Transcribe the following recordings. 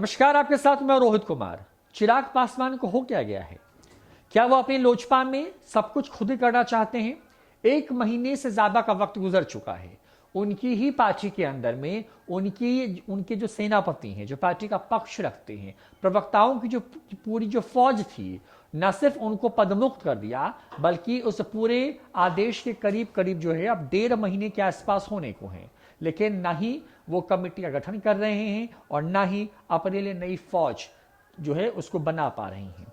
नमस्कार, आपके साथ मैं रोहित कुमार। चिराग पासवान को हो क्या गया है? क्या वो अपनी लोजपा में सब कुछ खुद ही करना चाहते हैं? 1 महीने से ज्यादा का वक्त गुजर चुका है। उनकी ही पार्टी के अंदर में उनके जो सेनापति हैं, जो पार्टी का पक्ष रखते हैं, प्रवक्ताओं की जो पूरी जो फौज थी, न सिर्फ उनको पदमुक्त कर दिया, बल्कि उस पूरे आदेश के करीब करीब जो है अब 1.5 महीने के आसपास होने को है। लेकिन ना ही वो कमेटी का गठन कर रहे हैं और ना ही अपने लिए नई फौज जो है उसको बना पा रही हैं।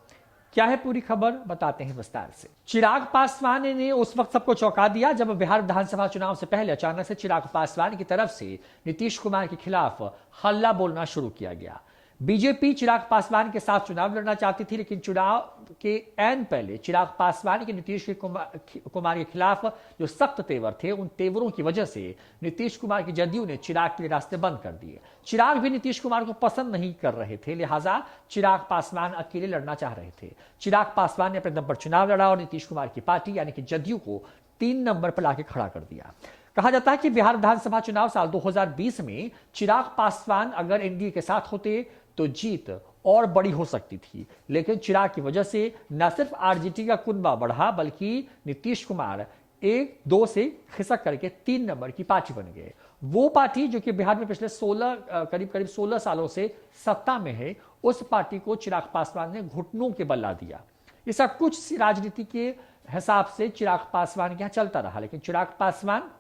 क्या है पूरी खबर, बताते हैं विस्तार से। चिराग पासवान ने उस वक्त सबको चौंका दिया जब बिहार विधानसभा चुनाव से पहले अचानक से चिराग पासवान की तरफ से नीतीश कुमार के खिलाफ हल्ला बोलना शुरू किया गया। बीजेपी चिराग पासवान के साथ चुनाव लड़ना चाहती थी, लेकिन चुनाव के ऐन पहले चिराग पासवान के नीतीश कुमार के खिलाफ जो सख्त तेवर थे, उन तेवरों की वजह से नीतीश कुमार की जदयू ने चिराग के रास्ते बंद कर दिए। चिराग भी नीतीश कुमार को पसंद नहीं कर रहे थे, लिहाजा चिराग पासवान अकेले लड़ना चाह रहे थे। चिराग पासवान ने अपने दम पर चुनाव लड़ा और नीतीश कुमार की पार्टी यानी कि जदयू को 3 नंबर पर लाके खड़ा कर दिया। कहा जाता है कि बिहार विधानसभा चुनाव साल 2020 में चिराग पासवान अगर एनडीए के साथ होते तो जीत और बड़ी हो सकती थी, लेकिन चिराग की वजह से न सिर्फ आरजेडी का कुनबा बढ़ा, बल्कि नीतीश कुमार 1-2 से खिसक करके 3 नंबर की पार्टी बन गए। वो पार्टी जो कि बिहार में पिछले करीब 16 सालों से सत्ता में है, उस पार्टी को चिराग पासवान ने घुटनों के बल ला दिया। ये सब कुछ राजनीति के हिसाब से चिराग पासवान के यहां चलता रहा, लेकिन चिराग पासवान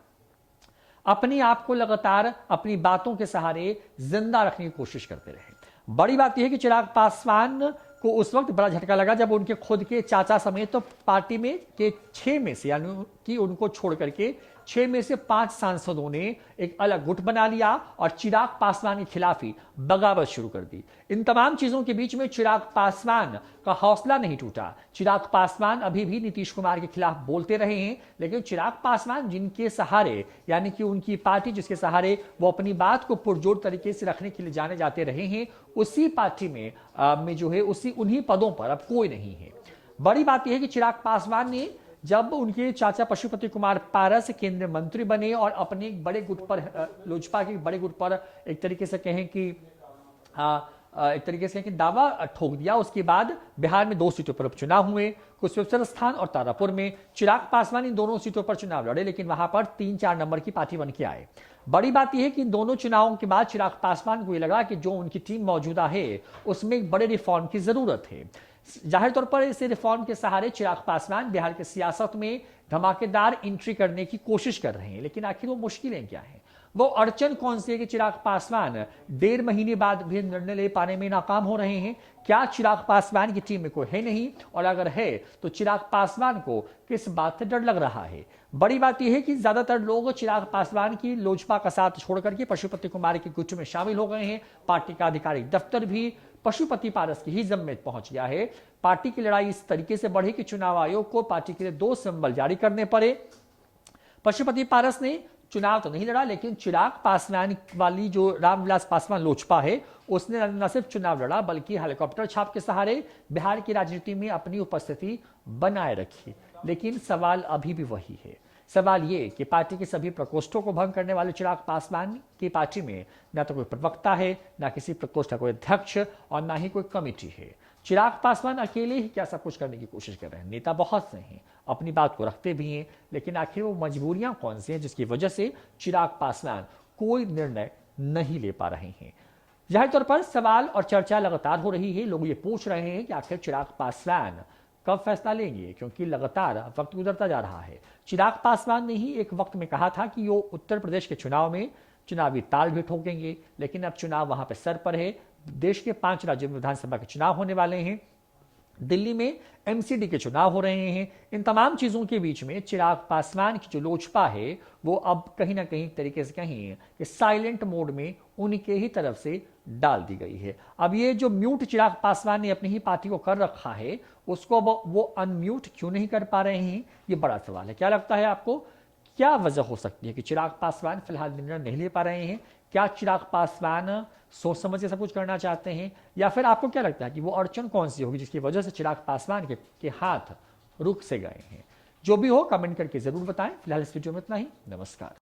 अपने आप को लगातार अपनी बातों के सहारे जिंदा रखने की कोशिश करते रहे। बड़ी बात यह है कि चिराग पासवान को उस वक्त बड़ा झटका लगा जब उनके खुद के चाचा समेत तो पार्टी में के 6 में से यानी कि उनको छोड़ करके 6 में से 5 सांसदों ने एक अलग गुट बना लिया और चिराग पासवान के खिलाफ ही बगावत शुरू कर दी। इन तमाम चीजों के बीच में चिराग पासवान का हौसला नहीं टूटा। चिराग पासवान अभी भी नीतीश कुमार के खिलाफ बोलते रहे हैं, लेकिन चिराग पासवान जिनके सहारे यानी कि उनकी पार्टी जिसके सहारे वो अपनी बात को पुरजोर तरीके से रखने के लिए जाने जाते रहे हैं, उसी पार्टी में जो है उन्हीं पदों पर अब कोई नहीं है। बड़ी बात यह है कि चिराग पासवान ने जब उनके चाचा पशुपति कुमार पारस केंद्रीय मंत्री बने और अपने एक बड़े गुट पर लोजपा के बड़े गुट पर एक तरीके से कहें कि दावा ठोक दिया, उसके बाद बिहार में 2 सीटों पर उपचुनाव हुए, कुशेश्वर स्थान और तारापुर में। चिराग पासवान इन दोनों सीटों पर चुनाव लड़े, लेकिन वहां पर 3-4 नंबर की पार्टी बन के आए। बड़ी बात यह है कि इन दोनों चुनावों के बाद चिराग पासवान को यह लगा कि जो उनकी टीम मौजूदा है उसमें एक बड़े रिफॉर्म की जरूरत है। जाहिर तौर पर इस रिफॉर्म के सहारे चिराग पासवान बिहार की सियासत में धमाकेदार एंट्री करने की कोशिश कर रहे हैं, लेकिन आखिर वो मुश्किलें क्या हैं, वो अड़चन कौन सी है कि चिराग पासवान 1.5 महीने बाद भी निर्णय ले पाने में नाकाम हो रहे हैं? क्या चिराग पासवान की टीम में कोई है नहीं, और अगर है तो चिराग पासवान को किस बात से डर लग रहा है? बड़ी बात यह है कि ज्यादातर लोग चिराग पासवान की लोजपा का साथ छोड़कर के पशुपति कुमार के गुट में शामिल हो गए हैं। पार्टी का आधिकारिक दफ्तर भी पशुपति पारस की ही जिम्मे पहुंच गया है। पार्टी की लड़ाई इस तरीके से बढ़ी कि चुनाव आयोग को पार्टी के लिए 2 सिंबल जारी करने पड़े। पशुपति पारस ने चुनाव तो नहीं लड़ा, लेकिन चिराग पासवान वाली जो रामविलास पासवान लोजपा है, उसने न सिर्फ चुनाव लड़ा बल्कि हेलीकॉप्टर छाप के सहारे बिहार की राजनीति में अपनी उपस्थिति बनाए रखी। लेकिन सवाल अभी भी वही है। सवाल ये कि पार्टी के सभी प्रकोष्ठों को भंग करने वाले चिराग पासवान की पार्टी में न तो कोई प्रवक्ता है, न किसी प्रकोष्ठ का कोई अध्यक्ष और न ही कोई कमेटी है। चिराग पासवान अकेले ही क्या सब कुछ करने की कोशिश कर रहे हैं? नेता बहुत से हैं, अपनी बात को रखते भी हैं, लेकिन आखिर वो मजबूरियां कौन सी हैं जिसकी वजह से चिराग पासवान कोई निर्णय नहीं ले पा रहे हैं? जाहिर तौर पर सवाल और चर्चा लगातार हो रही है। लोग ये पूछ रहे हैं कि आखिर चिराग पासवान कब फैसला लेंगे, क्योंकि लगातार वक्त गुजरता जा रहा है। चिराग पासवान ने ही एक वक्त में कहा था कि वो उत्तर प्रदेश के चुनाव में चुनावी ताल भी ठोकेंगे, लेकिन अब चुनाव वहां पर सर पर है। देश के 5 राज्यों में विधानसभा के चुनाव होने वाले हैं, दिल्ली में एमसीडी के चुनाव हो रहे हैं। इन तमाम चीजों के बीच में चिराग पासवान की जो लोजपा है वो अब कहीं ना कहीं तरीके से कहीं कि साइलेंट मोड में उनके ही तरफ से डाल दी गई है। अब ये जो म्यूट चिराग पासवान ने अपनी ही पार्टी को कर रखा है, उसको वो अनम्यूट क्यों नहीं कर पा रहे हैं, ये बड़ा सवाल है। क्या लगता है आपको, क्या वजह हो सकती है कि चिराग पासवान फिलहाल निर्णय नहीं ले पा रहे हैं? क्या चिराग पासवान सोच समझ के सब कुछ करना चाहते हैं, या फिर आपको क्या लगता है कि वो अड़चन कौन सी होगी जिसकी वजह से चिराग पासवान के हाथ रुक से गए हैं? जो भी हो कमेंट करके जरूर बताएं। फिलहाल इस वीडियो में इतना ही। नमस्कार।